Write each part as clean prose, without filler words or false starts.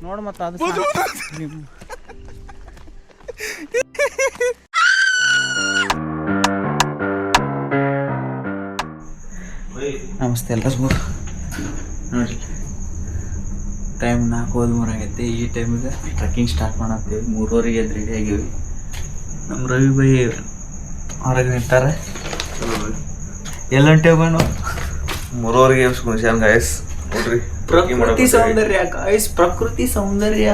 ನೋಡು ಮತ್ತೆ ಅದು ನಮಸ್ತೆ ಎಲ್ಲರಿಗೂ. ನೋಡಿರಿ ಟೈಮ್ 4:13 ಆಗೈತಿ. ಈ ಟೈಮಿಗೆ ಟ್ರೆಕ್ಕಿಂಗ್ ಸ್ಟಾರ್ಟ್ ಮಾಡತ್ತೀವಿ. 3:30ಗೆ ಎದ್ದು ರೆಡಿ ಆಗೀವಿ. ನಮ್ಮ ರವಿ ಬೈ ಹೊರಗೆ ನಿಂತಾರೆ. ಎಲ್ಲಂಟೇವ ನಾವು 3:30ಗೆ ಕುಣಿಸ್ಯಾನ ಗಾಯಸ್. ನೋಡ್ರಿ ಪ್ರಕೃತಿ ಸೌಂದರ್ಯ ಗಾಯ್ಸ್, ಪ್ರಕೃತಿ ಸೌಂದರ್ಯ.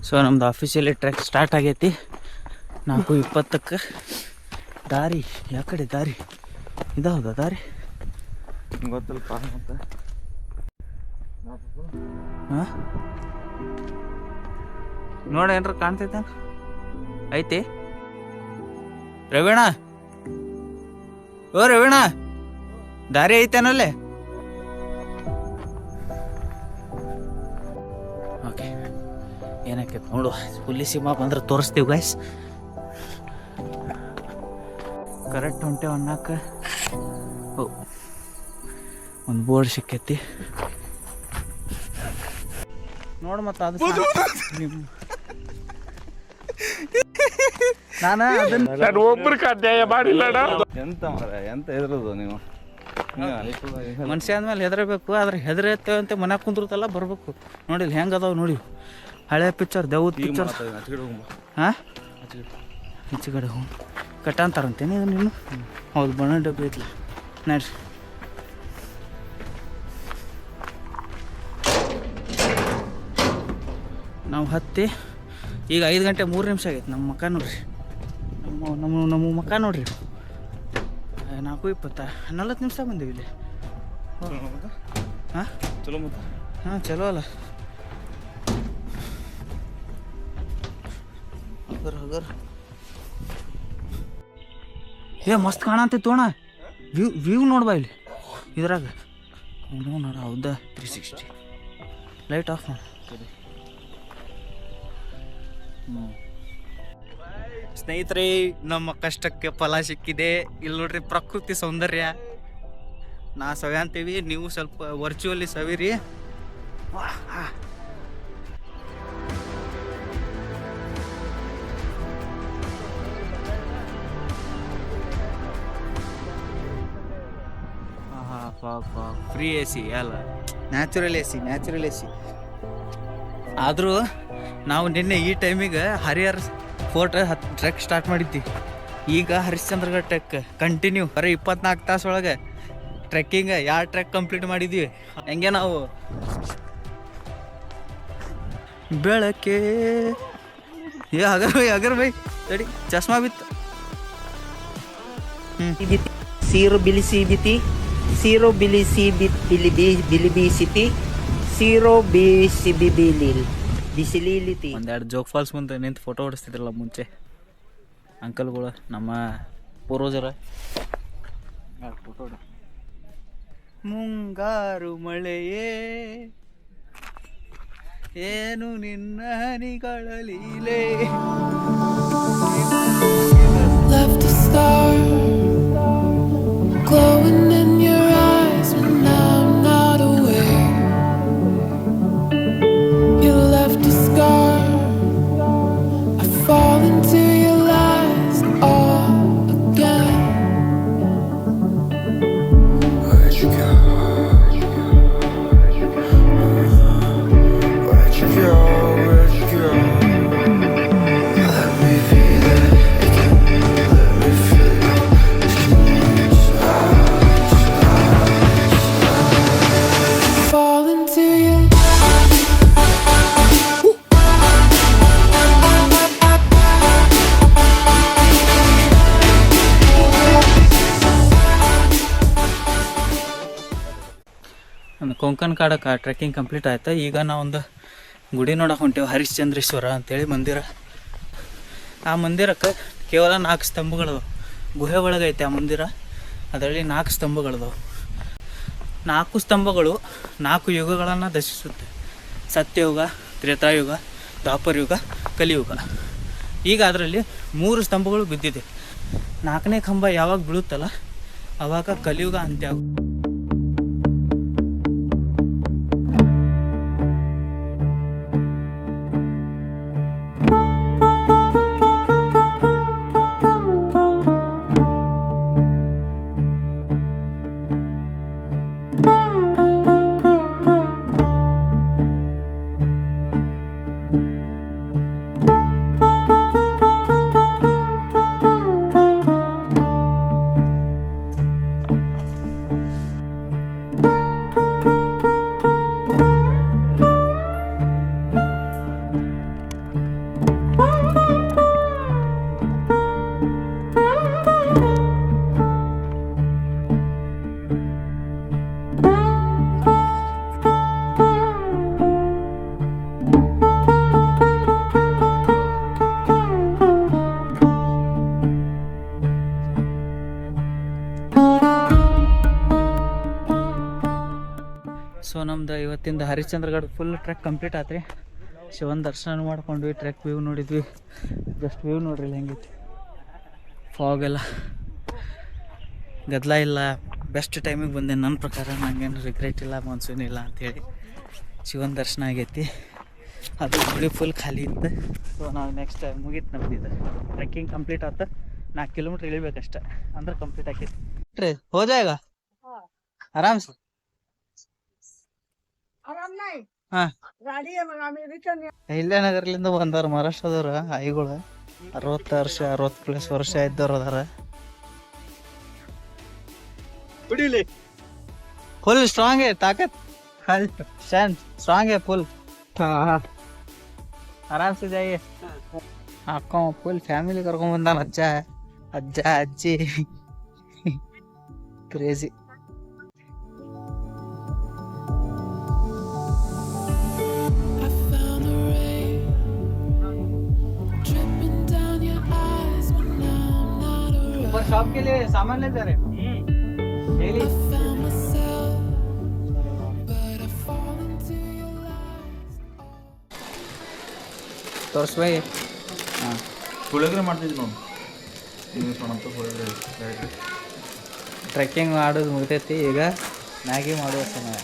ಸೊ ನಮ್ದು ಆಫೀಸಿಯಲಿ ಟ್ರೆಕ್ ಸ್ಟಾರ್ಟ್ ಆಗೈತಿ. 4:20ಕ್ಕೆ ದಾರಿ ಯಾವ ಕಡೆ ದಾರಿ ಇದಾವದ ದಾರಿ ಗೊತ್ತಲ್ಪ. ಮತ್ತೆ ಹಾಂ ನೋಡ ಏನ್ರ ಕಾಣ್ತೈತೆ ಐತಿ. ರವೀಣ, ಓ ರವೀಣ, ದಾರಿ ಐತೇನಲ್ಲೇ? ಓಕೆ, ಏನಕ್ಕೆ ನೋಡು. ಪೊಲೀಸ್ ಸಿಮಾ ಬಂದ್ರೆ ತೋರಿಸ್ತೀವಿ ಗಾಯ್ಸ್. ಕರೆಕ್ಟ್ ಹೊಂಟೇವ್ ಅನ್ನಕ್ಕೆ ಒಂದು ಬೋರ್ಡ್ ಸಿಕ್ಕೈತಿ. ನೋಡು ಮತ್ತೆ ಅದು ನಾನು ಅದನ್ನ ಒಬ್ರು ಅಧ್ಯಾಯ ಮಾಡಿಲ್ಲ. ಎಂತ ಎಂತ ಹೆದರೋದು ನೀವು? ಮನುಷ್ಯ ಅಂದ್ಮೇಲೆ ಹೆದರಬೇಕು. ಆದ್ರೆ ಹೆದರತ್ತೇವೆ ಅಂತ ಮನ್ಯಾಗ ಕುಂದ್ರತಲ್ಲ ಬರ್ಬೇಕು. ನೋಡಿಲ್ಲ ಹೆಂಗೆ ಅದಾವ ನೋಡಿ, ಹಳೆ ಪಿಕ್ಚರ್, ದೇವ್ದ ಪಿಕ್ಚರ್. ಹಾಂ, ಈಚೆಗಡೆ ಹ್ಞೂ ಕಟ್ಟ ಅಂತಾರಂತೇನೆ ಇದು ನೀನು? ಹೌದು, ಬಣ್ಣ ಡಬ್ಬಿ ಐತ್ಲ ನೋಡ್ರಿ. ನಾವು ಹತ್ತಿ ಈಗ 5 ಗಂಟೆ 3 ನಿಮಿಷ ಆಗೈತೆ. ನಮ್ಮ ಮಕ್ಕ ನೋಡ್ರಿ, ನಮ್ಮ ಮಕ್ಕ ನೋಡ್ರಿ. 4:20 40 ನಿಮಿಷ ಬಂದೀವಿ ಇಲ್ಲಿ. ಹಾಂ ಚಲೋ ಮತ್ತೆ. ಹಾಂ ಚಲೋ ಅಲ್ಲ. ಹಗರ್ ಏ ಮಸ್ತ್ ಕಾಣಂತಿತ್ತು ಅಣ್ಣ. ವ್ಯೂ ನೋಡ್ಬಾ ಇಲ್ಲಿ ಇದ್ರಾಗ. ನೋಡ ಹೌದಾ 360 ಲೈಟ್ ಆಫ್ ಮಾಡಿ. ಸ್ನೇಹಿತರೆ, ನಮ್ಮ ಕಷ್ಟಕ್ಕೆ ಫಲ ಸಿಕ್ಕಿದೆ. ಇಲ್ಲಿ ನೋಡ್ರಿ ಪ್ರಕೃತಿ ಸೌಂದರ್ಯ. ನಾ ಸವಿ ಅಂತೀವಿ, ನೀವು ಸ್ವಲ್ಪ ವರ್ಚುವಲಿ ಸವಿರಿ. ಫ್ರೀ ಎ ಸಿ ಅಲ್ಲ, ನ್ಯಾಚುರಲ್ ಎ ಸಿ. ಆದರೂ ನಾವು ನಿನ್ನೆ ಈ ಟೈಮಿಗೆ ಹರಿಹರ ಫೋರ್ಟ್ ಟ್ರೆಕ್ ಸ್ಟಾರ್ಟ್ ಮಾಡಿದ್ವಿ. ಈಗ ಹರಿಶ್ಚಂದ್ರಗಢ ಟ್ರೆಕ್ ಕಂಟಿನ್ಯೂ ಬರೀ 24 ತಾಸು ಒಳಗೆ ಟ್ರೆಕ್ಕಿಂಗ್ 2 ಟ್ರೆಕ್ ಕಂಪ್ಲೀಟ್ ಮಾಡಿದ್ವಿ. ಹೆಂಗೆ ನಾವು ಬೆಳಕೆ ಅಗರ್ ಬೈ ತಡಿ, ಚಸ್ಮಾ ಬಿತ್ತು. ಸೀರು ಬಿಲಿಸಿ ಬಿತಿ, ಸೀರೋ ಬಿಲಿಸಿ ಬಿಲಿಬಿಸಿತಿ, ಸೀರೋ ಬಿಸಿ ಬಿಲಿಲ್ ಬಿಸಿಲಿಲಿತಿ. ಒಂದೆರಡು ಜೋಗ್ ಫಾಲ್ಸ್ ಮುಂದೆ ನಿಂತು ಫೋಟೋ ಹೊಡಿಸ್ತಿದ್ರಲ್ಲ ಮುಂಚೆ ಅಂಕಲ್ಗಳು, ನಮ್ಮ ಪೂರ್ವಜರ. ಫೋಟೋ ಮುಂಗಾರು ಮಳೆಯೇ ಏನು ನಿನ್ನ ಹನಿಗಳ ಲೀಲೆ. Left a star glowing in your eyes when I'm not aware. You left a scar. I fall into your lies all again. Where'd you go? Where'd you go? Where'd you go? Where'd you go? Let me feel it again. Let me feel it. Fall into you. ಒಂದು Konkan ಕಾಡಕ್ಕೆ trekking complete ಆಯ್ತು. ಈಗ ನಾವೊಂದು ಗುಡಿ ನೋಡಕ್ಕೆ ಹೊಂಟೇವೆ, ಹರಿಶ್ಚಂದ್ರೇಶ್ವರ ಅಂತೇಳಿ ಮಂದಿರ. ಆ ಮಂದಿರಕ್ಕೆ ಕೇವಲ 4 ಸ್ತಂಭಗಳದಾವೆ. ಗುಹೆ ಒಳಗೈತೆ ಆ ಮಂದಿರ. ಅದರಲ್ಲಿ 4 ಸ್ತಂಭಗಳದಾವೆ. 4 ಸ್ತಂಭಗಳು 4 ಯುಗಗಳನ್ನು ದರ್ಶಿಸುತ್ತೆ. ಸತ್ಯಯುಗ, ತ್ರೇತಾಯುಗ, ದ್ವಾಪರಯುಗ, ಕಲಿಯುಗ. ಈಗ ಅದರಲ್ಲಿ 3 ಸ್ತಂಭಗಳು ಬಿದ್ದಿದೆ. 4ನೇ ಕಂಬ ಯಾವಾಗ ಬೀಳುತ್ತಲ್ಲ ಆವಾಗ ಕಲಿಯುಗ ಅಂತ್ಯ ನಮ್ದು ಇವತ್ತಿಂದ ಹರಿಶ್ಚಂದ್ರಗಢ ಫುಲ್ ಟ್ರೆಕ್ ಕಂಪ್ಲೀಟ್ ಆತ್ರಿ. ಶಿವನ ದರ್ಶನ ಮಾಡ್ಕೊಂಡ್ವಿ, ಟ್ರೆಕ್ ವ್ಯೂ ನೋಡಿದ್ವಿ. ಜಸ್ಟ್ ವ್ಯೂ ನೋಡ್ರಿ ಇಲ್ಲಿ ಹೆಂಗೈತಿ. ಫಾಗ್ ಎಲ್ಲ ಗದ್ದಲ ಇಲ್ಲ. ಬೆಸ್ಟ್ ಟೈಮಿಗೆ ಬಂದೆ ನನ್ನ ಪ್ರಕಾರ. ನನಗೇನು ರಿಗ್ರೆಟ್ ಇಲ್ಲ, ಮಾನ್ಸೂನ್ ಇಲ್ಲ ಅಂಥೇಳಿ. ಶಿವನ ದರ್ಶನ ಆಗೈತಿ. ಅದು ಗುಡಿ ಫುಲ್ ಖಾಲಿ ಇತ್ತು. ಸೊ ನಾವು ನೆಕ್ಸ್ಟ್ ಟೈಮ್ ಮುಗೀತು ನಮ್ದು ಇದು ಟ್ರೆಕ್ಕಿಂಗ್ ಕಂಪ್ಲೀಟ್ ಆಯ್ತು. 4 ಕಿಲೋಮೀಟ್ರ್ ಇಳಿಬೇಕಷ್ಟೆ ಅಂದ್ರೆ ಕಂಪ್ಲೀಟ್ ಆಗೈತಿ. ರೀ ಹೋ ಜಾಯೇಗಾ ಆರಾಮ್ ಸರ್. ಹಾಂ ಇಲ್ಲೇ ನಗರ್ಲಿಂದ ಬಂದಾರ ಮಹಾರಾಷ್ಟ್ರದವ್ರು ಆಯಿಗಳು. 60+ ವರ್ಷ ಇದ್ದವ್ರು ಅದಾರ. ಫುಲ್ ಸ್ಟ್ರಾಂಗ್ है ताकत स्ट्रांग है फुल. आराम से जाइए. आपको फुल फैमिली ಕರ್ಕೊಂಡ್ ಬಂದಾನ. ಅಜ್ಜ ಅಜ್ಜಿ ಕ್ರೇಜಿ. ऊपर शॉप के लिए सामान ले जा रहे डेली. ತೋರಿಸ್ಬಾಯಿ. ಹಾಂ ಪುಳಿಯೋಗರೆ ಮಾಡ್ತಿದ್ವಿ ನಾವು. ನೀವು ಸೊಣಂತ ಪುಳಿಯೋಗರೆ ಟ್ರೆಕ್ಕಿಂಗ್ ಮಾಡೋದು ಮುಗ್ದೈತಿ. ಈಗ ಮ್ಯಾಗಿ ಮಾಡುವ ಸಮಯ.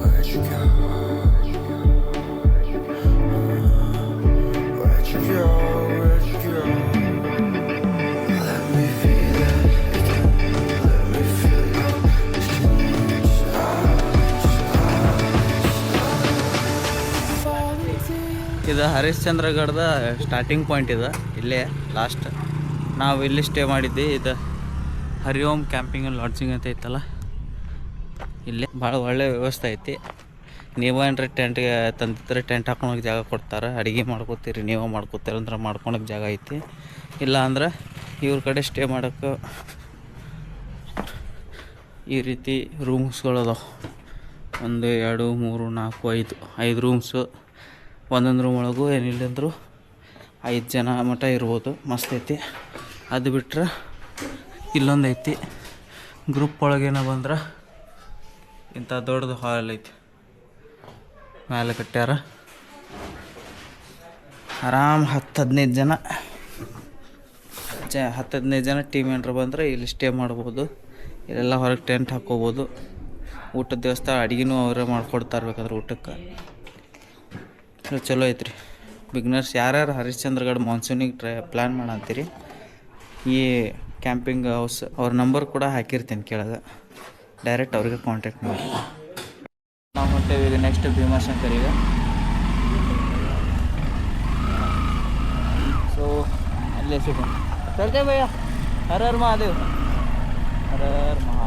Where'd you go? Where'd you go? Where'd you go? Let me feel it again. Let me feel your ಇದು ಹರಿಶ್ಚಂದ್ರಗಢದ ಸ್ಟಾರ್ಟಿಂಗ್ ಪಾಯಿಂಟ್ ಇದೆ. ಇಲ್ಲೇ ಲಾಸ್ಟ್ ನಾವು ಇಲ್ಲಿ ಸ್ಟೇ ಮಾಡಿದ್ವಿ. ಇದು ಹರಿಓಂ ಕ್ಯಾಂಪಿಂಗ್ ಆ್ಯಂಡ್ ಲಾಡ್ಜಿಂಗ್ ಅಂತ ಐತಲ್ಲ, ಇಲ್ಲೇ ಭಾಳ ಒಳ್ಳೆ ವ್ಯವಸ್ಥೆ ಐತಿ. ನೀವೇನ್ರಿ ಟೆಂಟ್ಗೆ ತಂದಿದ್ರೆ ಟೆಂಟ್ ಹಾಕೊಳಕ್ಕೆ ಜಾಗ ಕೊಡ್ತಾರೆ. ಅಡುಗೆ ಮಾಡ್ಕೋತೀರಿ, ನೀವು ಮಾಡ್ಕೋತೀರಿ ಅಂದ್ರೆ ಮಾಡ್ಕೊಳಕ್ಕೆ ಜಾಗ ಐತಿ. ಇಲ್ಲ ಅಂದ್ರೆ ಇವ್ರ ಕಡೆ ಸ್ಟೇ ಮಾಡೋಕ್ಕೆ ಈ ರೀತಿ ರೂಮ್ಸ್ಗಳದಾವೆ. 1 2 3 4 5 ರೂಮ್ಸು. ಒಂದೊಂದು ರೂಮ್ ಒಳಗೂ ಏನಿಲ್ಲ ಅಂದರೂ 5 ಜನ ಮಟ್ಟ ಇರ್ಬೋದು. ಮಸ್ತ್ ಐತಿ. ಅದು ಬಿಟ್ರೆ ಇಲ್ಲೊಂದು ಐತಿ. ಗ್ರೂಪ್ ಒಳಗೇನ ಬಂದ್ರೆ ಇಂಥ ದೊಡ್ಡದು ಹಾಲ್ ಐತಿ. ಮೇಲೆ ಕಟ್ಟ್ಯಾರ. ಆರಾಮ್ 10-15 ಜನ 10-15 ಜನ ಟೀಮ್ ಏನಾರ ಬಂದರೆ ಇಲ್ಲಿ ಸ್ಟೇ ಮಾಡ್ಬೋದು. ಇಲ್ಲೆಲ್ಲ ಹೊರಗೆ ಟೆಂಟ್ ಹಾಕ್ಕೋಬೋದು. ಊಟದ ವ್ಯವಸ್ಥೆ ಅಡುಗೆನೂ ಅವರೇ ಮಾಡ್ಕೊಡ್ತಾರೆ ಬೇಕಾದ್ರೆ ಊಟಕ್ಕೆ. ಚಲೋ ಐತ್ರಿ. ಬಿಗ್ನರ್ಸ್ ಯಾರ್ಯಾರು ಹರಿಶ್ಚಂದ್ರಗಢ ಮಾನ್ಸೂನಿಗೆ ಪ್ಲ್ಯಾನ್ ಮಾಡಂತೀರಿ, ಈ ಕ್ಯಾಂಪಿಂಗ್ ಹೌಸ್ ಅವ್ರ ನಂಬರ್ ಕೂಡ ಹಾಕಿರ್ತೀನಿ ಕೆಳಗೆ. ಡೈರೆಕ್ಟ್ ಅವ್ರಿಗೆ ಕಾಂಟ್ಯಾಕ್ಟ್ ಮಾಡಿ. ನಾವು ಹೊಂಟೇವೆ ಈಗ ನೆಕ್ಸ್ಟ್ ಭೀಮಾಶಂಕರಿಗೆ. ಸೊ ಅಲ್ಲೇ ಸಿಗೋಣ. ಚಲ್ತೆ ಭಯ್ಯ. ಹರ ಹರ ಮಹಾದೇವ್. ಹರ ಹರ ಮಹಾದೇವ್.